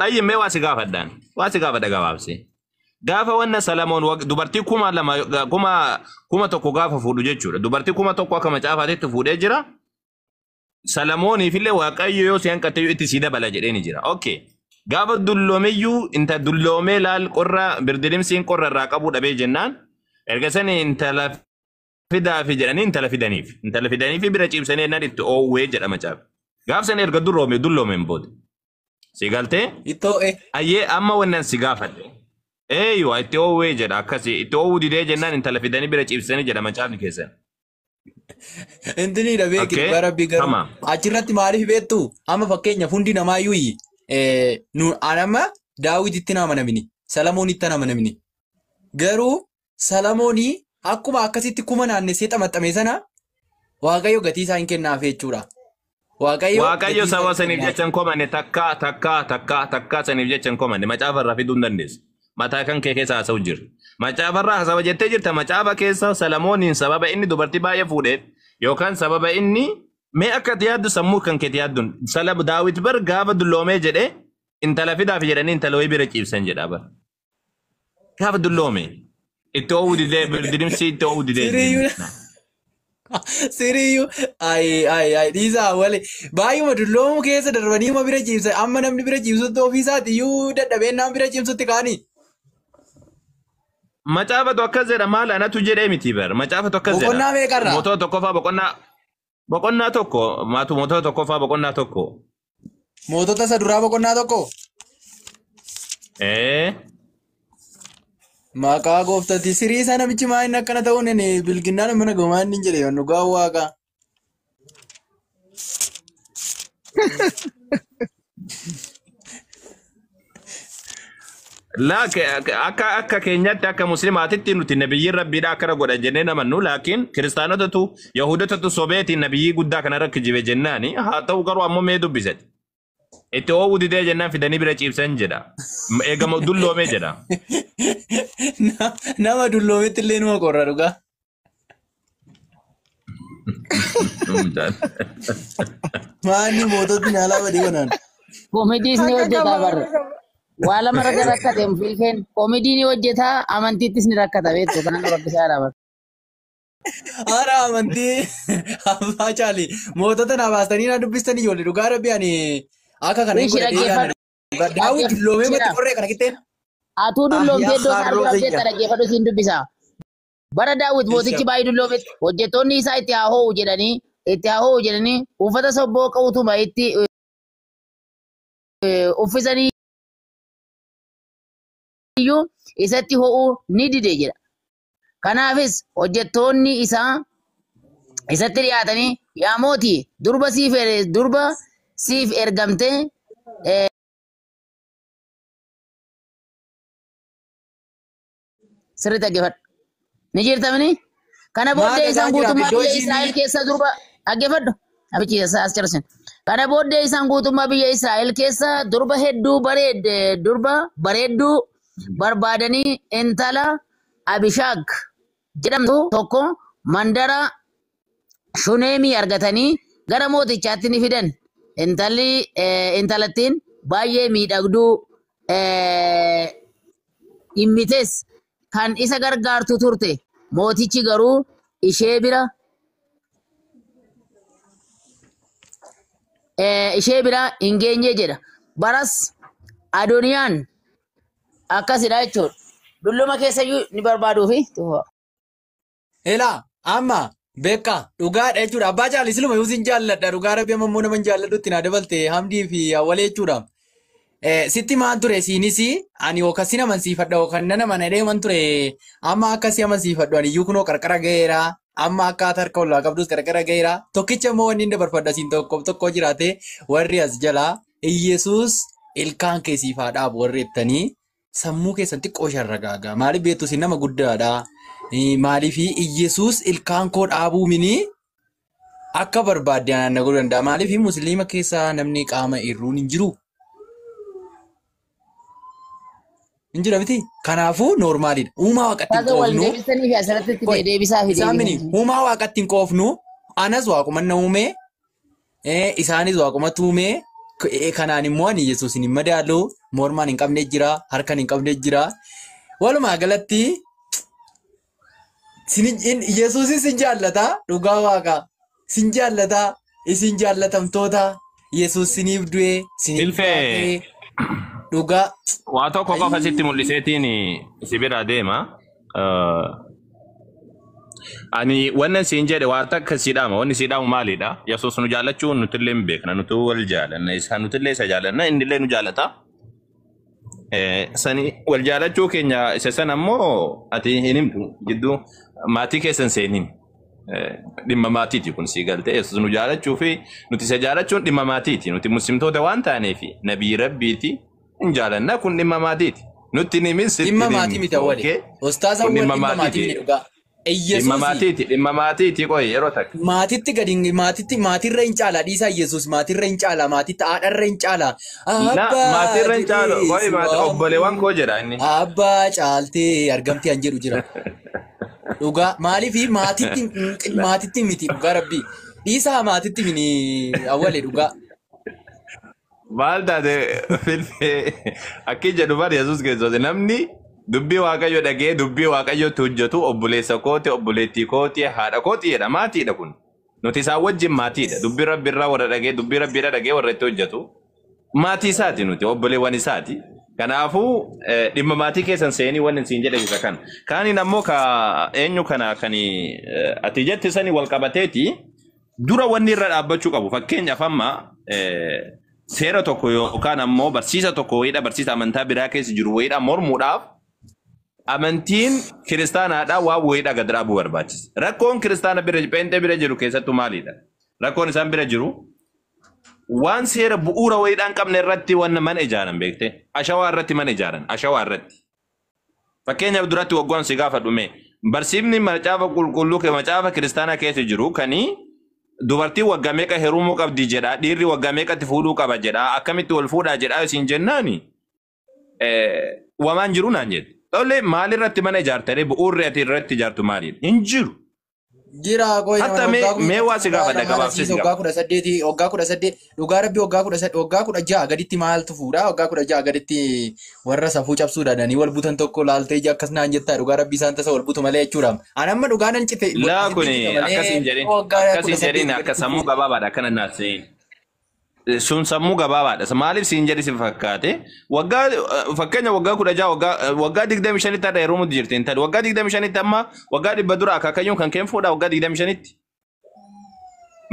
طيب ما واسي قافة دان واسي قافة دا قوابسي قافة وانا سلامون دوبرتي كوما لما كوما توكو قافة فودو جيتشو دوبرتي كوما توكو كما جافة تيتو فودو جرا سلاموني في اللي واقعي يو سيان كتيو اتسيدا بلا جريني جرا اوكي قافة دلوميو انت دلومي لال قرى بردلم سين قرى راقبو دبي جنان ارغساني انت لفدا في جراني انت لفداني في برجيب سنة نادي تو ويجر اما جاب قاف سنة ارغا دلومي بود سيغالتي Itoo ايه اما ونن سيغافة ايوه اتو ويجر اكاسي اتو ودي دي جنان انت لفداني برجيب سنة جر اما جاب نكيسان Intini dhabee kibba rabbii garuu achirratti maaliif beektu amma fakkeenya hundi namaayyuu nu anama daawititti nama namni salamoonitti nama namni garuu salamoonii akkuma akkasitti kuma naannessee xamaxame sana waaqayyo gatii isaa hin kennaaf jechuudha. waaqayyo saba saniif jechan komane takka saniif jechan komane macaafarraa fiduu hin dandeessu. Mataa kan kee keessa haasa'u jira. Macaafarraa haasa'u jettee jirta macaafa keessa salamooniin sababa inni dubartii baay'ee fuudheef yookaan sababa inni mee akka yaaddu sammuu kan keetti yaadduun salab daawit bar gaafa dulloomee jedhee intala fidaaf jedhanii intala wayii bira ciibsan jedha bar. Gaafa dulloomee itti oowwu didee birdidimsi itti oowwu didee. Siriyyuu dhiisaa wale baay'uma dulloomu keessa darbanii ma bira ciibsan amma namni bira ciibsutti ofiisaati iyyuu dadhabeen nama bira ciibsutti kaanii. Macaafa tokko jedha maal anatu jedhee miti bar macaafa tokko jedha. Boqonnaa meeqarraa? Mootota tokkoffaa boqonnaa tokko maatu mootota tokkoffaa boqonnaa tokko. Mootota isa duraa boqonnaa tokko. Maqaa gooftatti sirii sana bichi maa'in akkana ta'uun bilginnaan mana gomaan hin jedhe dhugaa waaqa. akka keenyatti akka muslimaatitti nuti nabiyyiin rabbiidha akkana godha jennee namannu laakiin kiristaanotatu yahudotatu sobeetiin nabiyyii guddaa kana rakki jibe jennaani haa ta'u garuu ammoo mee dubbisati. Itti oowwu didee jennaan fidanii bira ciibsan jedha. Eegama dulloomee jedha. Nama dulloometti illee numa qorra dhugaa. Maanni moototni alaa badii kanaan. Koomediis ni hojjetaa barra. Waa lama raga rakkate filfeen koomedii ni hojjetaa amantiittis ni rakkata beektu kanaan rabbisaadha barra. Haara amantii abbaa caali mootota na baastanii na dubbistanii ijoollee dhugaa rabbi ani akka kana hin godhee daawwi dulloomee matti qorree kana qixxeen. Atuu dulloomtee iddoo kaarraa dhaggeeffadhu siin dubbisa. Bara daawwit mootichi baay'ee dulloometti hojjettoonni isaa itti haa ho'u jedhanii uffata sobboo qawutuma itti uffisanii iyyuu isatti ho'uu ni dide jedha. Kanaafis hojjettoonni isaa isatti dhiyaatanii yaa mootii durba siif ergamtee sirriitti dhaggeeffadhu. Ni jirtamini? Kana booddee isaan guutummaa biyya Israa'el keessa durba dhaggeeffadhu. Abichi as cirsin. Kana booddee isaan guutummaa biyya Israa'el keessa durba bareedduu barbaadanii intala Abishaag jedhamtu tokko mandara Shuneemii argatanii gara mootichaatti ni fidan. Intalattiin baay'ee miidhagduu dhimmites kan isa gargaartu turte. Mootichi garuu ishee bira hin geenye jedha. Baras Adoniyaan akkasidha jechuudha. Dulluma keessayyuu ni barbaaduufi. Elaa amma beekaa dhugaadha jechuudha. Abbaa caalis luma yuusin jaalladha. Dhugaa rabbi ammoo nama jaalladhutti na dabalte hamdii fi awwalee jechuudha. Sitti maan ture siinis ani yookaan amansiifadha yookaan nana mana deeman ture amma akkasii amansiifadhu ani iyyuu kunoo qarqara ga'eera amma akkaataa harka ollaa qabdus qarqara ga'eera tokkicha immoo wanni inni dabarfadha siin tokko jiraate warri as jalaa Iyesuus ilkaan keessiif haa dhaabu warri jettanii sammuu keessan xiqqoo sharragaagaa maaliif beektu siin nama guddaadha maaliif Iyesuus ilkaan koo dhaabuu mini akka barbaadde naannoo godhuu danda'a maaliif musliima keessaa namni qaama irruun hin jiru. Injira miti kanaafuu normaalidha. Uumaa waaqatti hin qoofnu. Uumaa waaqatti hin qoofnu. Anas waaquma na uume. Isaanis waaquma tuume. Kanaan immoo ani Yesuus hin madaalu. mormaan hin qabne jira, harkaan hin qabne jira. Walumaa galatti Yesuusis sin jaallata dhugaa waaqa sin jaallata isin jaallatamtoota Yesuus siniif du'e siniif Ilfee dhugaa waa tokko qofa sitti mul'iseetiin si bira deema. Ani wannan siin jedhe waa takka siidhaama. Wanni siidhaamu maalidha? Yesuus nu jaallachuun nuti illee hin beekna. Nuti wal jaalanna. Isaan nuti illee isa jaalanna. Inni illee nu jaallata. Sani wal jaallachuu keenya isa sana ammoo ati hin himtu gidduu maatii keessan seeniin. Dhimma maatiiti kun sii galtee Yesuus nu jaallachuu fi nuti isa jaallachuun dhimma maatiiti. Nuti muslimtoota waan taaneef nabii rabbiiti hin jaalanna kun dhimma maatiiti. Nuti ni minsitti dhimma maatii miti awwalee. Ostaaza awwalee dhimma maatii miti dhugaa. Dhimma maatiiti qoy yeroo takka. Maatitti gadi maatirra hin caala dhiisaa Yesuus maatirra hin caala maatitti haadharra hin caala. Maatirra hin caala qoy obboleewwan koo jedha inni. Abbaa caaltee argamtee an jedhu jira. Dhugaa maaliif maatitti miti dhugaa rabbii dhiisaa maatitti mini awwalee dhugaa. Maal taate filfee akki jedhu bar Yesuus keessatti namni dubbii waaqayyo dhagee dubbii waaqayyotti hojjetu obboleessa kooti obboleettii kooti haadha kooti jedha maatiidha kun nuti isaan wajjin maatiidha dubbii rabbiirraa warra dhagee dubbii rabbiirra dhagee warra itti hojjetu maatii isaati nuti obboleewwan isaati kanaafuu dhimma maatii keessan seenii wanni siin jedhe isa kana kaaniin ammoo ka eenyu kana kani ati jetti sani wal qabateeti dura wanni irra dhaabbachuu qabu fakkeenyaaf amma seera tokko yookaan ammoo barsiisa tokko wayiidha barsiisa amantaa biraa keessa jiru wayiidha mormuudhaaf amantiin kiristaanaadhaa waan wayiidha gad dhaabuu barbaachisa. Rakkoon kiristaana bira pheenxee bira jiru keessattuu maalidha? Rakkoon isaan bira jiru waan seera bu'uura wayiidhaan qabne irratti waan mana ijaaran beekte ashawaa irratti mana ijaaran ashawaa irratti. Fakkeenyaaf duratti waggoon si gaafa dhume barsiifni macaafa qulqulluu ke macaafa kiristaanaa keessa jiru kanii dubartii waggaa meeqa heerumuu qabdi jedha dhiirri waggaa meeqatti fuudhuu qaba jedha akkamitti wal fuudhaa jedha isin jennaani wamaan jiru naan jedhe tolle maalirratti mana ijaartare bu'uurri ati irratti ijaartu maalidha hin jiru jira qoy hatta mee waa si gaafadha gabaabsisi waggaa 18 dhugaa rabbi waggaa 16 gaditti maaltu fuudha waggaa 16 gaditti warra safuu cabsuu dadanii wal butan tokko laaltee ija akkas naan jettaa dhugaa rabbi isaan tasa wal butu malee jechuudha an amma dhugaa nan cite laa kuni akkasin jedhin akka sammuu gabaabaadha akkana naaseen sun sammuu gabaabaadha maaliif siin jedhi si fakkaate waggaa fakkeenya waggaa 16 waggaa 25 tti heerumuu jirti intali waggaa 25 tti amma waggaa 100 dura akaakayyuun kan keen fuudha waggaa 25 tti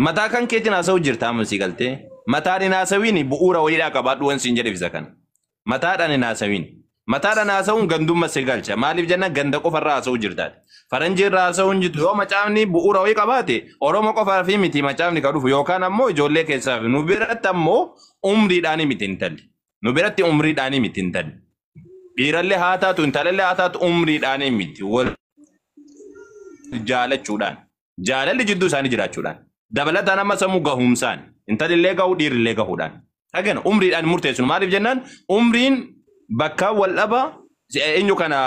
mataa kan keetiin haasa'u jirta amma si galtee mataan hin haasawiin bu'uura wayiidhaa qabaadhu waan siin jedhi isa kana mataadhaan hin haasawiin mataadhaan haasa'uun gandummaa si galcha maaliif jenna ganda qofarraa haasa'u jirtaati faranjii irraa haasa'uun jirtu yoo macaafni bu'uura wayii qabaate oromoo qofaa fi miti macaafni ka dhufu yookaan ammoo ijoollee keessaaf nu biratti ammoo umriidhaan miti intalli nu biratti umriidhaan miti intalli dhiirallee haa taatu intalallee haa taatu umriidhaan miti wal jaalachuudhaan jaalalli jidduu isaanii jiraachuudhaan dabalataan amma sammuu gahumsaan intalillee gahu dhiirillee gahuudhaan hagana umriidhaan murteessu maaliif jennaan umriin bakka wal dhaba eenyu kana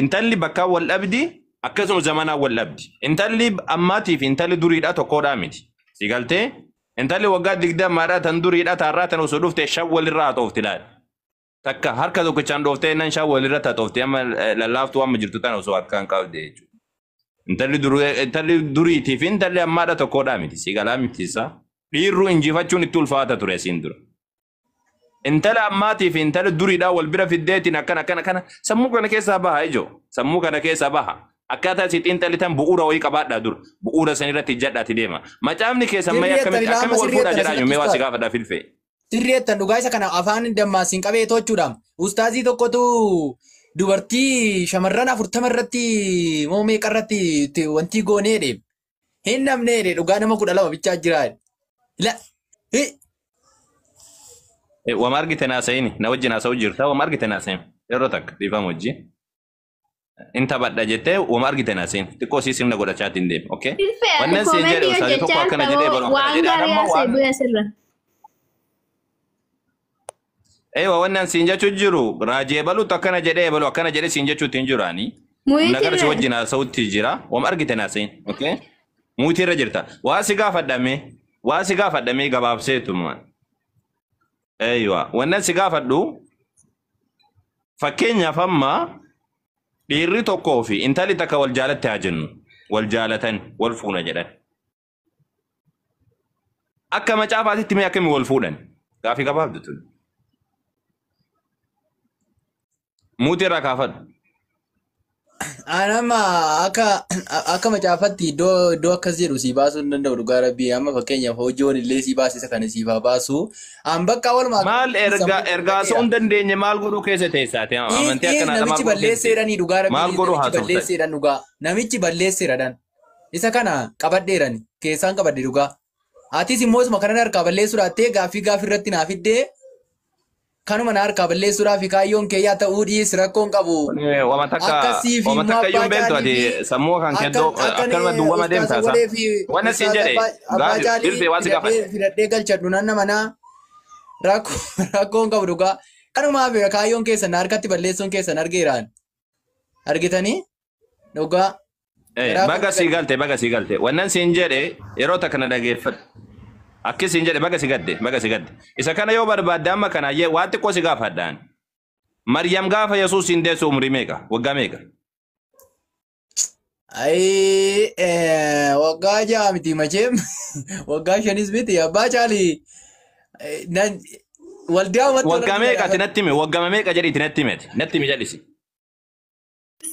intalli bakka wal dhabdi akkasuma zamanaa wal dhabdi intalli ammaatii fi intalli duriidhaa tokkodhaa miti si galtee intalli waggaa 20 tan duriidhaa taarraa tan osoo dhufte shan walirraa haxoofti laal takka harka tokkichaan dhooftee nan shan walirra haxoofti amma lallaaftuu amma jirtu tan osoo akkaan qabde jechuudha intalli duriitii fi intalli ammaadha tokkodhaa miti si galaa miti isaa dhiirru injifachuun itti ulfaata ture siin dura intala ammaatii fi intala duriidhaa wal bira fiddeetiin akkana sammuu kana keessaa baha ijoo sammuu kana keessaa baha akkaataa sitti intalli tan bu'uura wayii qabaadhaa dur bu'uura san irratti ijjadhaati deema macaafni keessan mayya akkami wal fuudhaa jedhaa mee waa si gaafadhaa filfee. Sirreettan dhugaa isa kana afaan dammaasiin qabee tochuudha ustaazii tokkotu dubartii shamarran 40 irratti moo meeqa irratti wanti gooneedhe hin namneedhe dhugaa nama 12 bichaa jira la wama argite naasa'ini na wajjin haasa'u jirta wama argite naasa'in yeroo takka dhiifama wajjin inta badha jettee wama argite naasa'in xiqqoo sii sirna godhachaatiin deema okay wannan siin jedhe ustaazii tokko akkana jedhee balu akkana jedhee ewa wannan siin jechuu jiru raajee balu akkana jedhee balu akkana jedhee siin jechuutti hin jiraani nagara si wajjin haasa'utti jira wama argite naasa'in okay muutiirra jirta waa si gaafadhame gabaabseetuma Aywa, wannan si gaafadhu fakkeenyaaf amma dhiirri tokkoo fi intalli takka wal jaalatti haa jennu wal jaalatan wal fuuna jedhan akka macaafaatitti mee akkami wal fuudhan gaafii gabaabdu tun muutii irraa kaafadhu. Anama akka macaafatti iddoo akkas jedhu si baasuu hin danda'u dhugaa rabbii amma fakkeenyaaf hojiiwwan illee si baasisa kana siif haa baasu an bakka walumaa maal ergaa osoo hin dandeenye maal godhuu keessa teessaati amantii akkanaa namichi balleesseedhanii dhugaa rabbii maal godhuu namichi balleesseedhan dhugaa namichi balleesseedhan isa kana qabadheeran keessaan qabadhe dhugaa atis immoo isuma kanan harkaa balleessuudhaattee gaaffii irratti naaf iddee kanuma na harkaa balleessuudhaaf kaayyoon kee yaa ta'uu dhiis rakkoon qabu. Akkasiif immoo abbaa caalii sammuu kan keddoo akkanuma duwwama deemtaa isaa. Wanna siin jedhe bilbee waan si gaafate. Fidadhee galchadhu nanna manaa rakkoon qabu dhugaa. Kanumaaf kaayyoon keessan harkatti balleessuun keessan argeeraan. Argitanii dhugaa. Baga sii galte wannan siin jedhe yeroo takka na dhageeffadhu. Akkasiin jedhe baga si gadde isa kana yoo barbaadde amma kana waan xiqqoo si gaafadhaan Maryam gaafa Yesuus hin deessu umrii meeqa waggaa meeqa waggaa 6 miti macheem waggaa 5 miti abbaa caalii waldaa waggaa meeqa natti hime waggaa meeqa jedhi natti hime jedhisi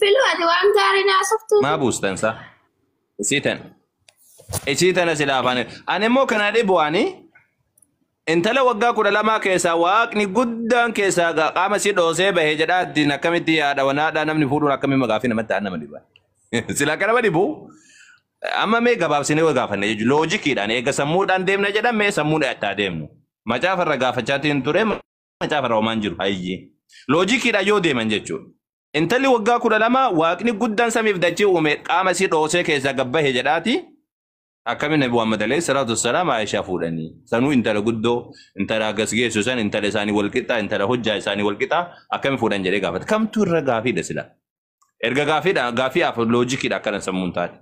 Filuati waan gaarii naasoftu maa buustansa isiitan asilaafan ani immoo kana dhibu'ani intala waggaa 12 keessaa waaqni guddaan keessaa qaama si dhoosee bahee jedhaatti akkamitti yaada wanaadhaa namni fuudhuun akkamitti magaafii namatti nama dhiba sila kana dhibu amma mee gabaabsinee gaafanne jechuudha loojikiidhaan eega sammuudhaan deemna jedhan mee sammuudha itti deemnu macaafarra gaafachaatiin ture macaafarra homaan jiru hayyee loojikiidhaan yoo deeman jechuudha intalli waggaa 12 waaqni guddaan samiif dachee uume qaama si dhoosee keessaa gabbahee jedhaati akkamiin Nabi Muhammad alayhi salatu wassalam Aisha fuudhanii sanuu intala guddoo intala gasgeessu san intala isaanii wal qixa intala hojjaa isaanii wal qixa akkamiin fuudhan jedhee gaafate kamtu irra gaafiidha sila erga gaafiidha gaafii af loojikiidha akkana sammuun taate